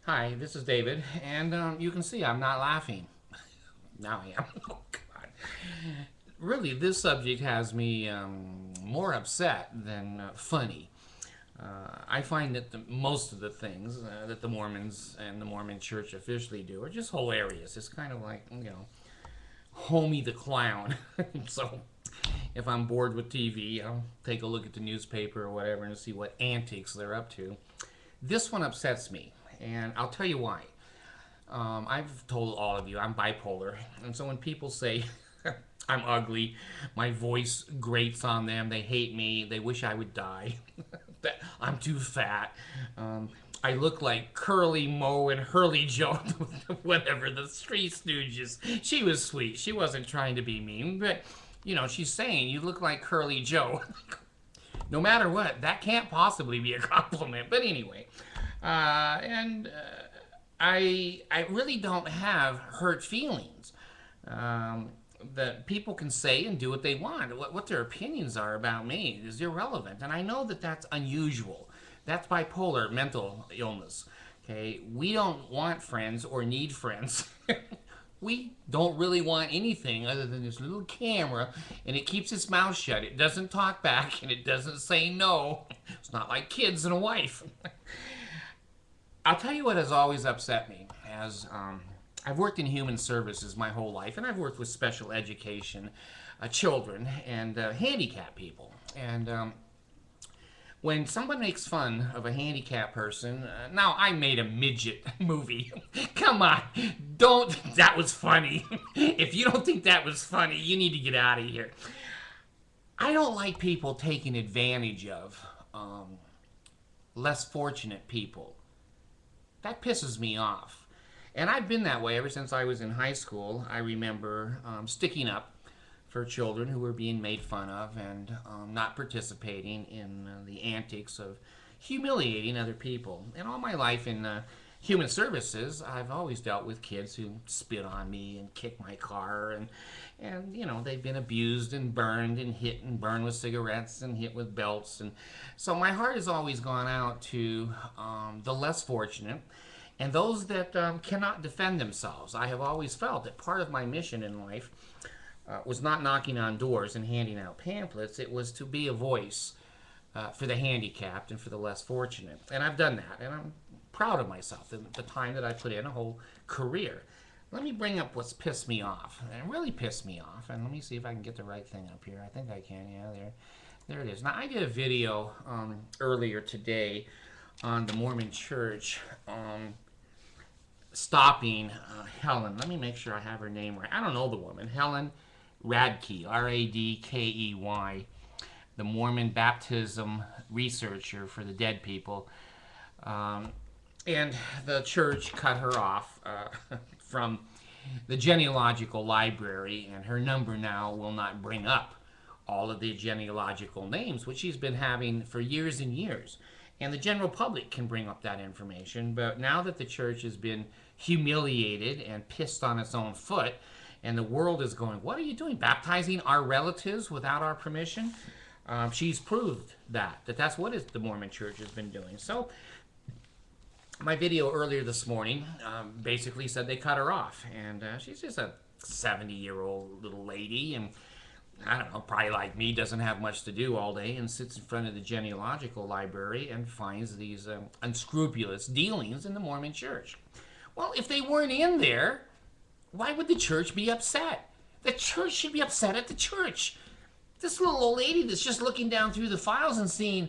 Hi, this is David, and you can see I'm not laughing. Now I am. Oh, God. Really, this subject has me more upset than funny. I find that most of the things that the Mormons and the Mormon Church officially do are just hilarious. It's kind of like, Homie the Clown. So, if I'm bored with TV, I'll take a look at the newspaper or whatever and see what antics they're up to. This one upsets me, and I'll tell you why. I've told all of you I'm bipolar, and so when people say I'm ugly, my voice grates on them, they hate me, they wish I would die, that I'm too fat, I look like Curly Moe and Hurley Joe, whatever, the Three Stooges. She was sweet. She wasn't trying to be mean, but, she's saying you look like Curly Joe. No matter what, that can't possibly be a compliment. But anyway, and I really don't have hurt feelings. That people can say and do what they want. What their opinions are about me is irrelevant, and I know that that's unusual. That's bipolar mental illness. Okay, we don't want friends or need friends. We don't really want anything other than this little camera, and it keeps its mouth shut. It doesn't talk back, and it doesn't say no. It's not like kids and a wife. I'll tell you what has always upset me. As I've worked in human services my whole life, and I've worked with special education, children, and handicapped people. And when someone makes fun of a handicapped person, now I made a midget movie. Come on, that was funny. If you don't think that was funny, you need to get out of here. I don't like people taking advantage of less fortunate people. That pisses me off. And I've been that way ever since I was in high school. I remember sticking up for children who were being made fun of and not participating in the antics of humiliating other people. And all my life in human services, I've always dealt with kids who spit on me and kick my car, and they've been abused and burned and hit and burned with cigarettes and hit with belts. And so my heart has always gone out to the less fortunate and those that cannot defend themselves. I have always felt that part of my mission in life was not knocking on doors and handing out pamphlets. It was to be a voice for the handicapped and for the less fortunate. And I've done that, and I'm proud of myself, the time that I put in, a whole career. Let me bring up what's pissed me off, and really pissed me off, and let me see if I can get the right thing up here. I think I can, yeah, there it is. Now, I did a video earlier today on the Mormon Church stopping Helen. Let me make sure I have her name right. I don't know the woman. Helen Radkey, Radkey, the Mormon baptism researcher for the dead people. And the church cut her off from the genealogical library, and her number now will not bring up all of the genealogical names, which she's been having for years and years. And the general public can bring up that information, but now that the church has been humiliated and pissed on its own foot, and the world is going, what are you doing, baptizing our relatives without our permission? She's proved that's what the Mormon Church has been doing. So my video earlier this morning basically said they cut her off, and she's just a 70-year-old little lady, and I don't know, probably like me, doesn't have much to do all day, and sits in front of the genealogical library and finds these unscrupulous dealings in the Mormon Church. Well, if they weren't in there, why would the church be upset? The church should be upset at the church. This little old lady that's just looking down through the files and seeing,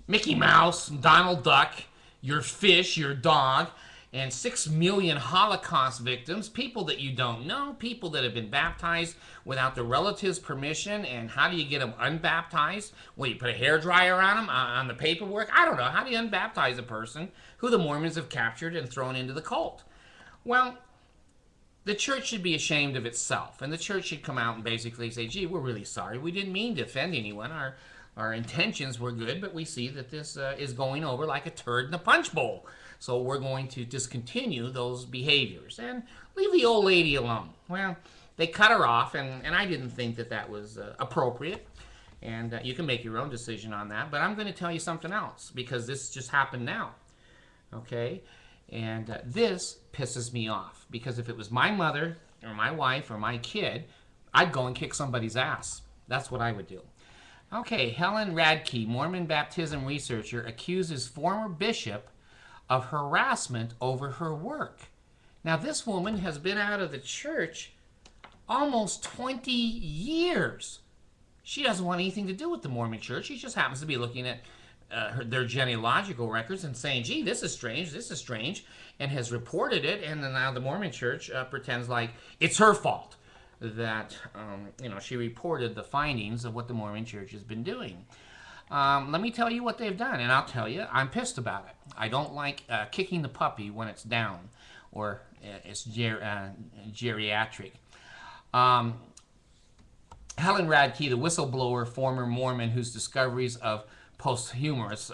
Mickey Mouse, Donald Duck, your fish, your dog, and 6 million Holocaust victims, people that you don't know, people that have been baptized without the relatives' permission. And how do you get them unbaptized? Well, you put a hairdryer on them, on the paperwork? I don't know. How do you unbaptize a person who the Mormons have captured and thrown into the cult? Well, the church should be ashamed of itself, and the church should come out and basically say, gee, we're really sorry. We didn't mean to offend anyone. Our intentions were good, but we see that this is going over like a turd in a punch bowl. So we're going to discontinue those behaviors and leave the old lady alone. Well, they cut her off, and I didn't think that was appropriate. And you can make your own decision on that. But I'm going to tell you something else because this just happened now. Okay? And this pisses me off because if it was my mother or my wife or my kid, I'd go and kick somebody's ass. That's what I would do. Okay, Helen Radke, Mormon baptism researcher, accuses former bishop of harassment over her work. Now, this woman has been out of the church almost 20 years. She doesn't want anything to do with the Mormon church. She just happens to be looking at their genealogical records and saying, gee, this is strange, and has reported it, and then now the Mormon church pretends like it's her fault that she reported the findings of what the Mormon church has been doing. Let me tell you what they've done, and I'll tell you, I'm pissed about it. I don't like kicking the puppy when it's down, or it's geriatric. Helen Radke, the whistleblower, former Mormon whose discoveries of humanist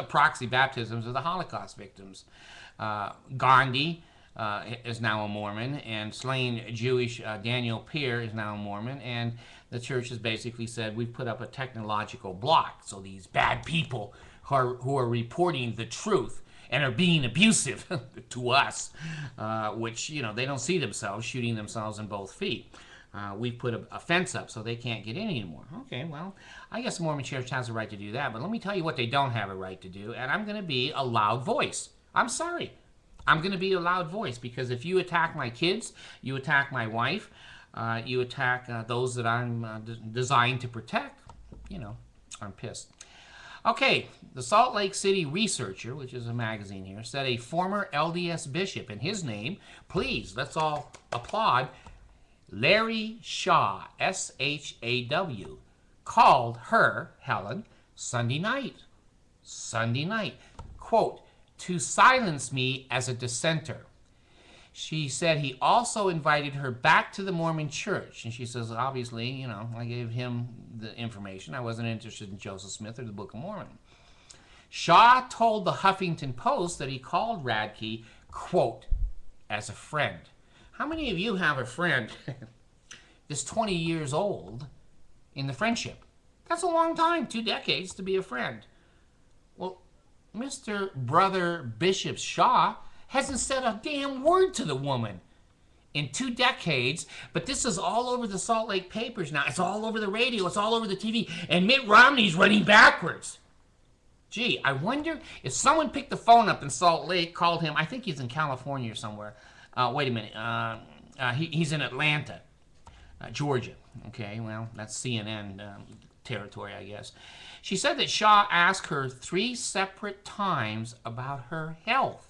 proxy baptisms of the Holocaust victims. Gandhi is now a Mormon, and slain Jewish Daniel Peer is now a Mormon, and the church has basically said we've put up a technological block so these bad people who are reporting the truth and are being abusive to us, which, they don't see themselves shooting themselves in both feet. We've put a fence up so they can't get in anymore. Okay, well, I guess the Mormon church has a right to do that, but let me tell you what they don't have a right to do, and I'm going to be a loud voice. I'm sorry. I'm going to be a loud voice because if you attack my kids, you attack my wife, you attack those that I'm designed to protect, I'm pissed. Okay, the Salt Lake City Researcher, which is a magazine here, said a former LDS bishop, and his name, please, let's all applaud, Larry Shaw, S-H-A-W, called her, Helen, Sunday night, quote, to silence me as a dissenter. She said he also invited her back to the Mormon church. And she says, obviously, I gave him the information. I wasn't interested in Joseph Smith or the Book of Mormon. Shaw told the Huffington Post that he called Radke, quote, as a friend. How many of you have a friend that's 20 years old in the friendship? That's a long time, 2 decades to be a friend. Well, Mr. Brother Bishop Shaw hasn't said a damn word to the woman in 2 decades, but this is all over the Salt Lake papers now. It's all over the radio. It's all over the TV. And Mitt Romney's running backwards. Gee, I wonder if someone picked the phone up in Salt Lake, called him. I think he's in California or somewhere. Wait a minute. He's in Atlanta, Georgia. Okay, well, that's CNN territory, I guess. She said that Shaw asked her 3 separate times about her health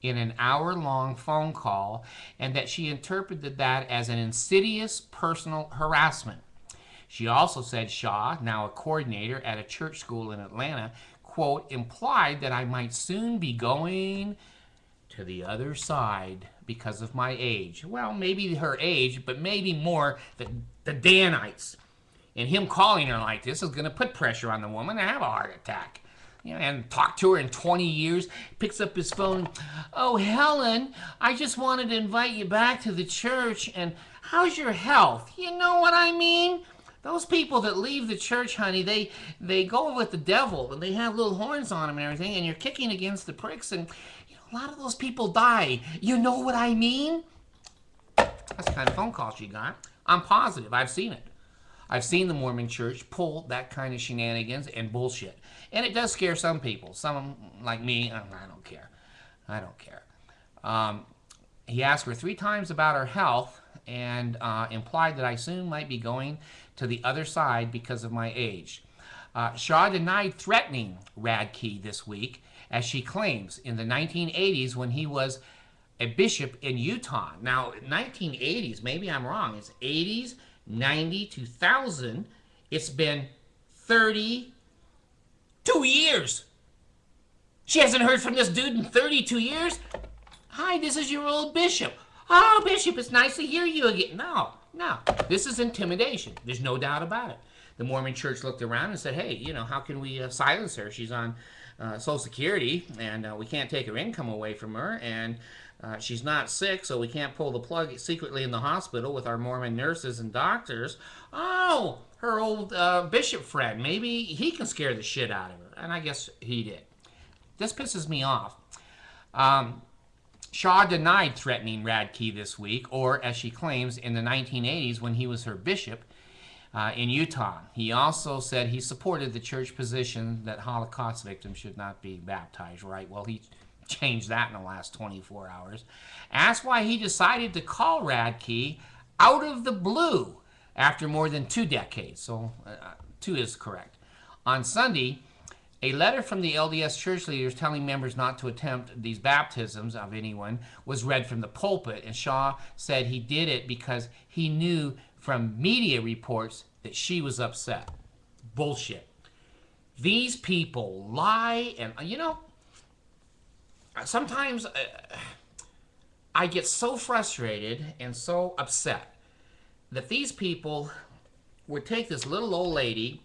in an hour-long phone call, and that she interpreted that as an insidious personal harassment. She also said Shaw, now a coordinator at a church school in Atlanta, quote, implied that I might soon be going to the other side because of my age. Well, maybe her age, but maybe more the Danites. And him calling her like this is going to put pressure on the woman to have a heart attack. And talk to her in 20 years, picks up his phone. Oh, Helen, I just wanted to invite you back to the church, and how's your health? You know what I mean? Those people that leave the church, honey, they go with the devil, and they have little horns on them and everything, and you're kicking against the pricks, and a lot of those people die. You know what I mean? That's the kind of phone call she got. I'm positive. I've seen it. I've seen the Mormon church pull that kind of shenanigans and bullshit. And it does scare some people. Some, like me, I don't care. I don't care. He asked her 3 times about her health and implied that I soon might be going to the other side because of my age. Shaw denied threatening Radke this week, as she claims, in the 1980s when he was a bishop in Utah. Now, 1980s, maybe I'm wrong. It's 80s, 90, 2000. It's been 32 years. She hasn't heard from this dude in 32 years? Hi, this is your old bishop. Oh, Bishop, it's nice to hear you again. No. This is intimidation. There's no doubt about it. The Mormon church looked around and said, hey, how can we silence her? She's on Social Security, and we can't take her income away from her, and She's not sick, so we can't pull the plug secretly in the hospital with our Mormon nurses and doctors. Oh, her old bishop friend. Maybe he can scare the shit out of her. And I guess he did. This pisses me off. Shaw denied threatening Radke this week, or as she claims, in the 1980s when he was her bishop in Utah. He also said he supported the church position that Holocaust victims should not be baptized, right? Well, he changed that in the last 24 hours. Asked why he decided to call Radke out of the blue after more than 2 decades. So 2 is correct. On Sunday, a letter from the LDS church leaders telling members not to attempt these baptisms of anyone was read from the pulpit, and Shaw said he did it because he knew from media reports that she was upset. Bullshit. These people lie, and sometimes I get so frustrated and so upset that these people would take this little old lady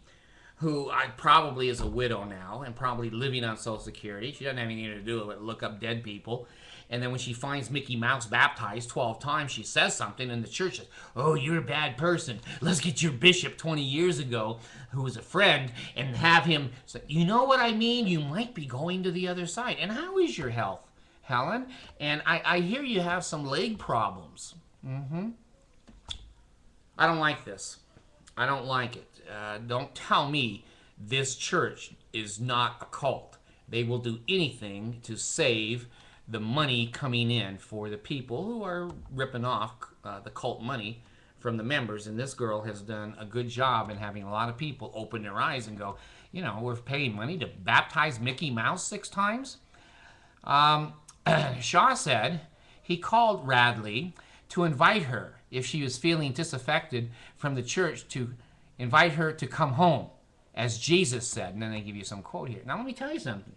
who probably is a widow now and probably living on Social Security. She doesn't have anything to do with it, look up dead people. And then when she finds Mickey Mouse baptized 12 times, she says something, and the church says, oh, you're a bad person. Let's get your bishop 20 years ago, who was a friend, and have him say, you know what I mean? You might be going to the other side. And how is your health, Helen? And I hear you have some leg problems. I don't like this. I don't like it. Don't tell me this church is not a cult. They will do anything to save the money coming in for the people who are ripping off the cult money from the members. And this girl has done a good job in having a lot of people open their eyes and go, we're paying money to baptize Mickey Mouse 6 times. Shaw said he called Radley to invite her if she was feeling disaffected from the church, to invite her to come home, as Jesus said. And then they give you some quote here. Now let me tell you something.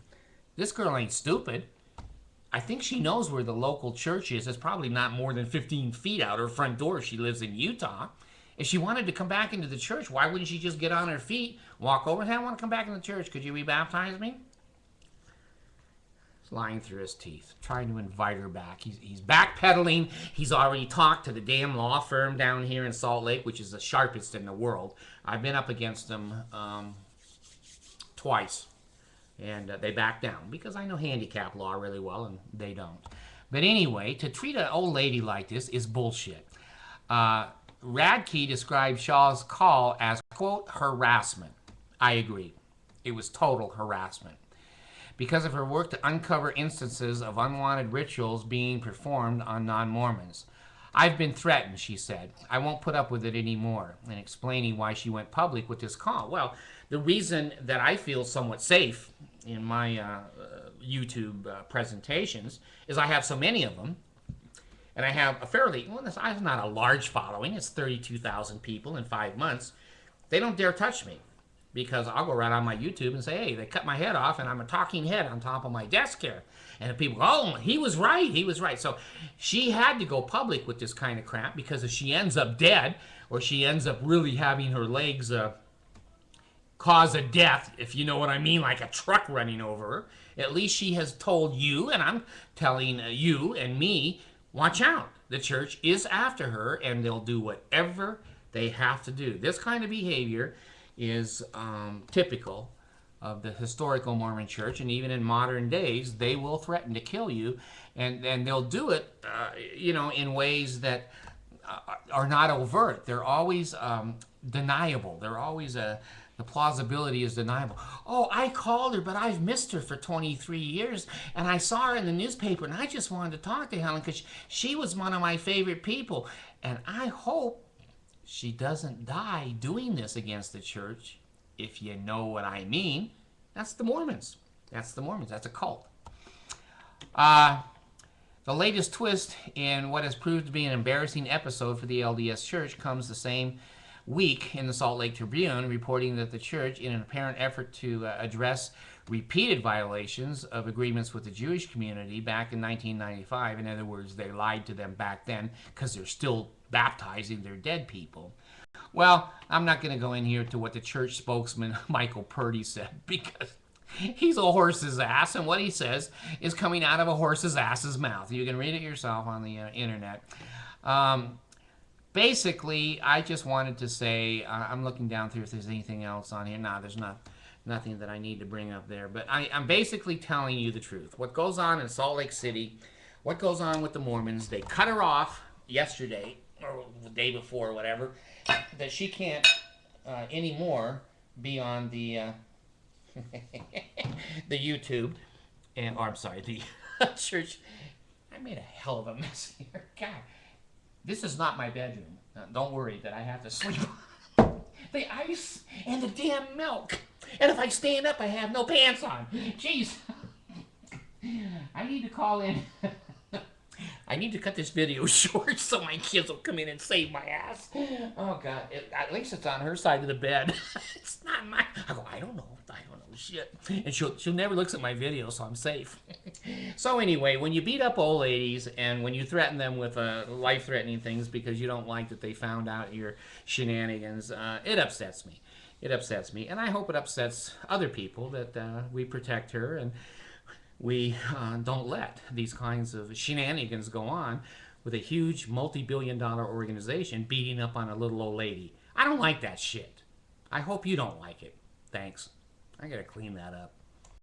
This girl ain't stupid. I think she knows where the local church is. It's probably not more than 15 feet out her front door. She lives in Utah. If she wanted to come back into the church, why wouldn't she just get on her feet, walk over and say, I want to come back in the church. Could you rebaptize me? He's lying through his teeth, trying to invite her back. He's backpedaling. He's already talked to the damn law firm down here in Salt Lake, which is the sharpest in the world. I've been up against them twice. And they back down because I know handicap law really well, and they don't. But anyway, to treat an old lady like this is bullshit. Radke described Shaw's call as, quote, harassment. I agree. It was total harassment. Because of her work to uncover instances of unwanted rituals being performed on non-Mormons. I've been threatened, she said. I won't put up with it anymore. And explaining why she went public with this call. Well, the reason that I feel somewhat safe in my YouTube presentations is I have so many of them. And I have a fairly, well, it's not a large following. It's 32,000 people in 5 months. They don't dare touch me. Because I'll go right on my YouTube and say, hey, they cut my head off and I'm a talking head on top of my desk here. And people go, oh, he was right, he was right. So she had to go public with this kind of crap, because if she ends up dead, or she ends up really having her legs cause a death, if you know what I mean, like a truck running over her, at least she has told you, and I'm telling you and me, watch out. The church is after her, and they'll do whatever they have to do. This kind of behavior is typical of the historical Mormon church, and even in modern days, they will threaten to kill you, and they'll do it, in ways that are not overt. They're always deniable. They're always the plausibility is deniable. Oh, I called her, but I've missed her for 23 years, and I saw her in the newspaper, and I just wanted to talk to Helen because she was one of my favorite people, and I hope she doesn't die doing this against the church, if you know what I mean. That's the Mormons. That's the Mormons. That's a cult. The latest twist in what has proved to be an embarrassing episode for the LDS Church comes the same week in the Salt Lake Tribune, reporting that the church, in an apparent effort to address repeated violations of agreements with the Jewish community back in 1995, in other words, they lied to them back then because they're still baptizing their dead people. Well, I'm not going to go in here to what the church spokesman, Michael Purdy, said, because He's a horse's ass, and what he says is coming out of a horse's ass's mouth. You can read it yourself on the internet. Um, Basically, I just wanted to say, I'm looking down through if there's anything else on here. No, there's nothing that I need to bring up there. But I'm basically telling you the truth. What goes on in Salt Lake City, what goes on with the Mormons, they cut her off yesterday, or the day before, whatever, that she can't anymore be on the the YouTube, or I'm sorry, the church. I made a hell of a mess here. God. This is not my bedroom. Don't worry that I have to sleep on the ice and the damn milk. And if I stand up, I have no pants on. Jeez. I need to call in. I need to cut this video short so my kids will come in and save my ass. Oh, God. At least it's on her side of the bed. It's not mine. I go, I don't know. Shit. And she'll never looks at my video, so I'm safe. So anyway, when you beat up old ladies and when you threaten them with life-threatening things because you don't like that they found out your shenanigans, it upsets me. It upsets me. And I hope it upsets other people that we protect her and we don't let these kinds of shenanigans go on with a huge multi-billion-dollar organization beating up on a little old lady. I don't like that shit. I hope you don't like it. Thanks. I gotta clean that up.